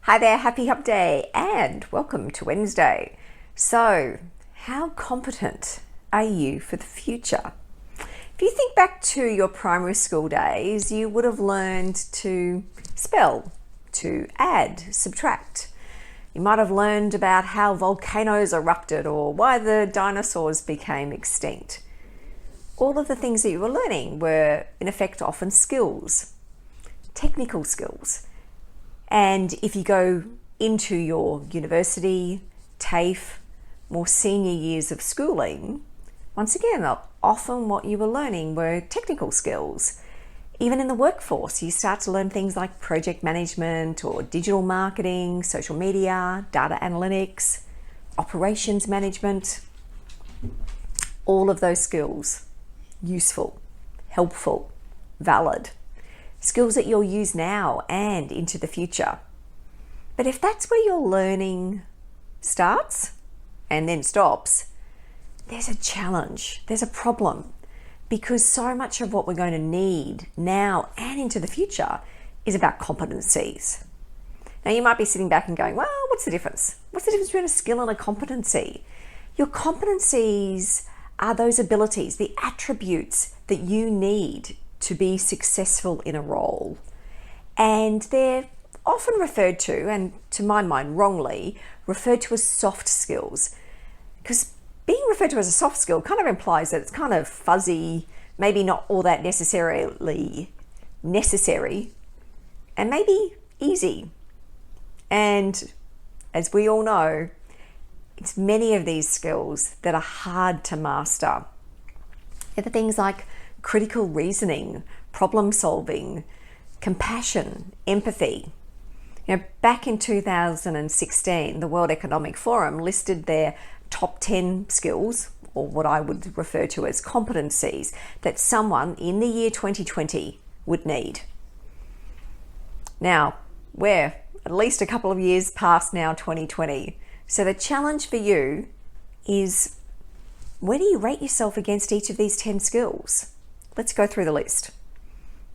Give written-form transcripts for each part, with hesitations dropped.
Hi there, happy hump day and welcome to Wednesday. So, how competent are you for the future? If you think back to your primary school days, you would have learned to spell, to add, subtract. You might have learned about how volcanoes erupted or why the dinosaurs became extinct. All of the things that you were learning were, in effect, often skills, technical skills. And if you go into your university, TAFE, more senior years of schooling, once again, often what you were learning were technical skills. Even in the workforce, you start to learn things like project management or digital marketing, social media, data analytics, operations management. All of those skills, useful, helpful, valid. Skills that you'll use now and into the future. But if that's where your learning starts and then stops, there's a challenge, there's a problem, because so much of what we're going to need now and into the future is about competencies. Now you might be sitting back and going, well, what's the difference? What's the difference between a skill and a competency? Your competencies are those abilities, the attributes that you need to be successful in a role. And they're often referred to, and to my mind wrongly, referred to as soft skills. Because being referred to as a soft skill kind of implies that it's kind of fuzzy, maybe not all that necessarily necessary, and maybe easy. And as we all know, it's many of these skills that are hard to master. They're the things like critical reasoning, problem solving, compassion, empathy. Back in 2016, the World Economic Forum listed their top 10 skills, or what I would refer to as competencies, that someone in the year 2020 would need. Now, we're at least a couple of years past now 2020. So the challenge for you is, where do you rate yourself against each of these 10 skills? Let's go through the list.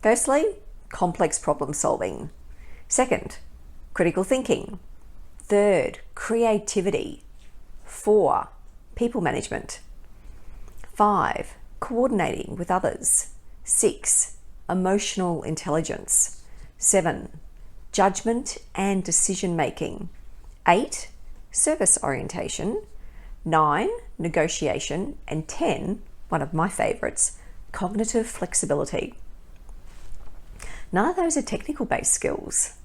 Firstly, complex problem solving. Second, critical thinking. Third, creativity. 4, people management. 5, coordinating with others. 6, emotional intelligence. 7, judgment and decision making. 8, service orientation. 9, negotiation. And 10, one of my favorites, cognitive flexibility. None of those are technical based skills.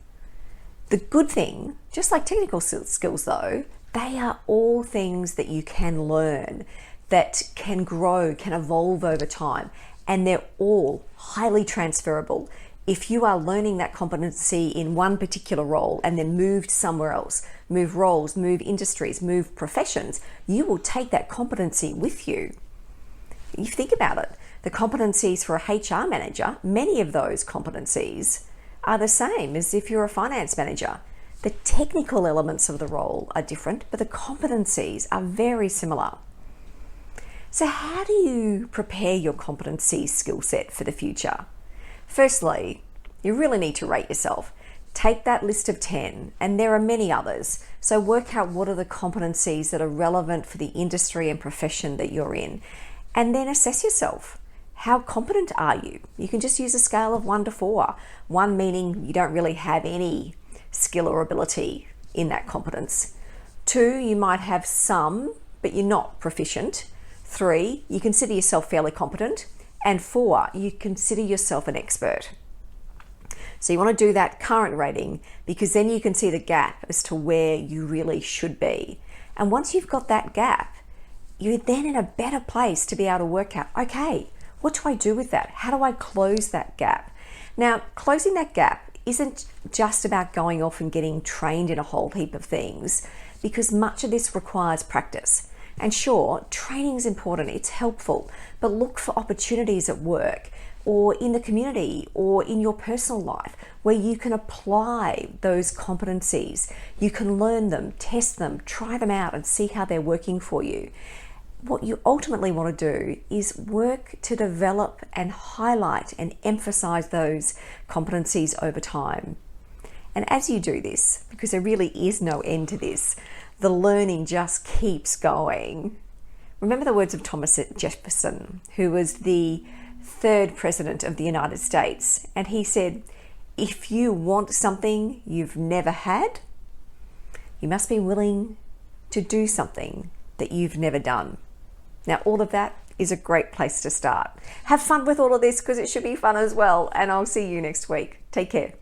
The good thing, just like technical skills though, they are all things that you can learn, that can grow, can evolve over time, and they're all highly transferable. If you are learning that competency in one particular role and then moved somewhere else, move roles, move industries, move professions, you will take that competency with you. You think about it. The competencies for a HR manager, many of those competencies are the same as if you're a finance manager. The technical elements of the role are different, but the competencies are very similar. So how do you prepare your competency skill set for the future? Firstly, you really need to rate yourself. Take that list of 10, and there are many others. So work out what are the competencies that are relevant for the industry and profession that you're in, and then assess yourself. How competent are you? You can just use a scale of 1 to 4. 1 meaning you don't really have any skill or ability in that competence. 2, you might have some, but you're not proficient. 3, you consider yourself fairly competent. And 4, you consider yourself an expert. So you want to do that current rating, because then you can see the gap as to where you really should be. And once you've got that gap, you're then in a better place to be able to work out, okay, what do I do with that? How do I close that gap? Now, closing that gap isn't just about going off and getting trained in a whole heap of things, because much of this requires practice. And sure, training is important, it's helpful, but look for opportunities at work or in the community or in your personal life where you can apply those competencies. You can learn them, test them, try them out and see how they're working for you. What you ultimately want to do is work to develop and highlight and emphasize those competencies over time. And as you do this, because there really is no end to this, the learning just keeps going. Remember the words of Thomas Jefferson, who was the third president of the United States. And he said, if you want something you've never had, you must be willing to do something that you've never done. Now, all of that is a great place to start. Have fun with all of this because it should be fun as well. And I'll see you next week. Take care.